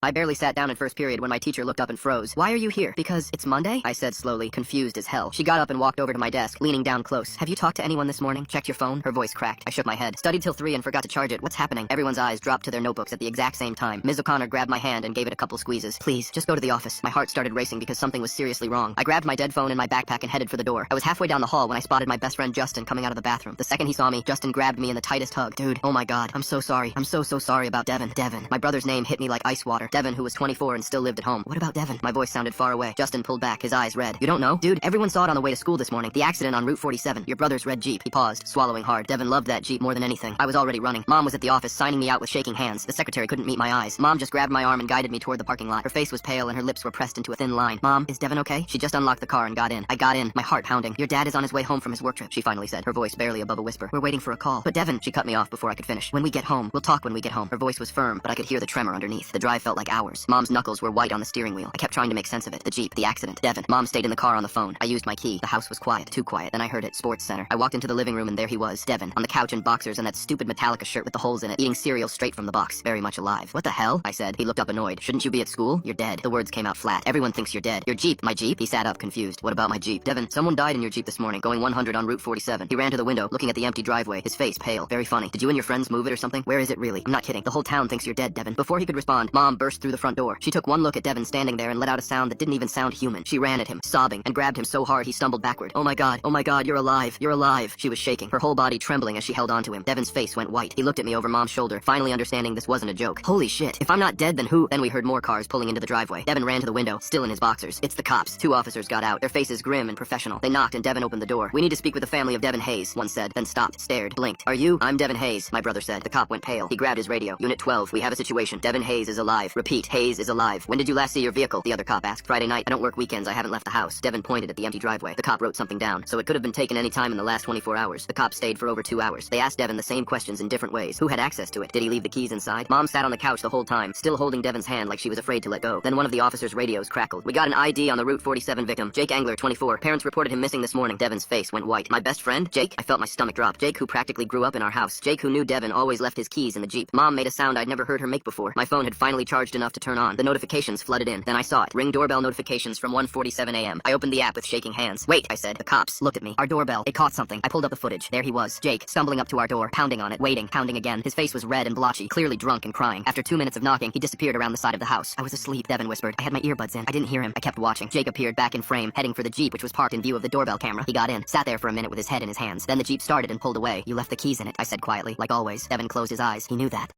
I barely sat down in first period when my teacher looked up and froze. "Why are you here? Because it's Monday?" I said slowly, confused as hell. She got up and walked over to my desk, leaning down close. "Have you talked to anyone this morning? Checked your phone?" Her voice cracked. I shook my head. "Studied till 3 and forgot to charge it. What's happening?" Everyone's eyes dropped to their notebooks at the exact same time. Ms. O'Connor grabbed my hand and gave it a couple squeezes. "Please, just go to the office." My heart started racing because something was seriously wrong. I grabbed my dead phone and my backpack and headed for the door. I was halfway down the hall when I spotted my best friend Justin coming out of the bathroom. The second he saw me, Justin grabbed me in the tightest hug. "Dude, oh my god, I'm so sorry. I'm so sorry about Devin." Devin. My brother's name hit me like ice water. Devin, who was 24 and still lived at home. "What about Devin?" My voice sounded far away. Justin pulled back, his eyes red. "You don't know? Dude, everyone saw it on the way to school this morning. The accident on Route 47. Your brother's red Jeep." He paused, swallowing hard. Devin loved that Jeep more than anything. I was already running. Mom was at the office signing me out with shaking hands. The secretary couldn't meet my eyes. Mom just grabbed my arm and guided me toward the parking lot. Her face was pale and her lips were pressed into a thin line. "Mom, is Devin okay?" She just unlocked the car and got in. I got in, my heart pounding. "Your dad is on his way home from his work trip," she finally said, her voice barely above a whisper. "We're waiting for a call." "But Devin," she cut me off before I could finish. "When we get home, we'll talk when we get home." Her voice was firm, but I could hear the tremor underneath. The drive felt like hours. Mom's knuckles were white on the steering wheel. I kept trying to make sense of it. The Jeep, the accident, Devin. Mom stayed in the car on the phone. I used my key. The house was quiet, too quiet. Then I heard it, Sports Center. I walked into the living room and there he was, Devin, on the couch in boxers and that stupid Metallica shirt with the holes in it, eating cereal straight from the box, very much alive. "What the hell?" I said. He looked up annoyed. "Shouldn't you be at school? You're dead." The words came out flat. "Everyone thinks you're dead." "Your Jeep." "My Jeep?" He sat up, confused. "What about my Jeep?" "Devin, someone died in your Jeep this morning, going 100 on Route 47. He ran to the window, looking at the empty driveway, his face pale. Very funny. Did you and your friends move it or something? Where is it really? I'm not kidding. The whole town thinks you're dead, Devin." Before he could respond, Mom burst through the front door. She took one look at Devin standing there and let out a sound that didn't even sound human. She ran at him, sobbing, and grabbed him so hard he stumbled backward. Oh my god, you're alive. You're alive." She was shaking, her whole body trembling as she held onto him. Devin's face went white. He looked at me over Mom's shoulder, finally understanding this wasn't a joke. Holy shit. If I'm not dead, then who? Then we heard more cars pulling into the driveway. Devin ran to the window, still in his boxers. "It's the cops." Two officers got out, their faces grim and professional. They knocked and Devin opened the door. "We need to speak with the family of Devin Hayes," one said, then stopped, stared, blinked. "Are you?" "I'm Devin Hayes," my brother said. The cop went pale. He grabbed his radio. "Unit 12, we have a situation. Devin Hayes is alive. Repeat, Hayes is alive." "When did you last see your vehicle?" the other cop asked. "Friday night. I don't work weekends. I haven't left the house." Devin pointed at the empty driveway. The cop wrote something down, so it could have been taken any time in the last 24 hours. The cop stayed for over 2 hours. They asked Devin the same questions in different ways. Who had access to it? Did he leave the keys inside? Mom sat on the couch the whole time, still holding Devin's hand like she was afraid to let go. Then one of the officers' radios crackled. "We got an ID on the Route 47 victim. Jake Engler, 24. Parents reported him missing this morning." Devin's face went white. "My best friend? Jake?" I felt my stomach drop. Jake, who practically grew up in our house. Jake, who knew Devin always left his keys in the Jeep. Mom made a sound I'd never heard her make before. My phone had finally charged enough to turn on. The notifications flooded in. Then I saw it. Ring doorbell notifications from 1:47 a.m. I opened the app with shaking hands. "Wait," I said. The cops looked at me. "Our doorbell. It caught something." I pulled up the footage. There he was, Jake, stumbling up to our door, pounding on it, waiting, pounding again. His face was red and blotchy, clearly drunk and crying. After 2 minutes of knocking, he disappeared around the side of the house. "I was asleep," Devin whispered. "I had my earbuds in. I didn't hear him." I kept watching. Jake appeared back in frame, heading for the Jeep, which was parked in view of the doorbell camera. He got in, sat there for a minute with his head in his hands. Then the Jeep started and pulled away. "You left the keys in it," I said quietly, like always. Devin closed his eyes. He knew that.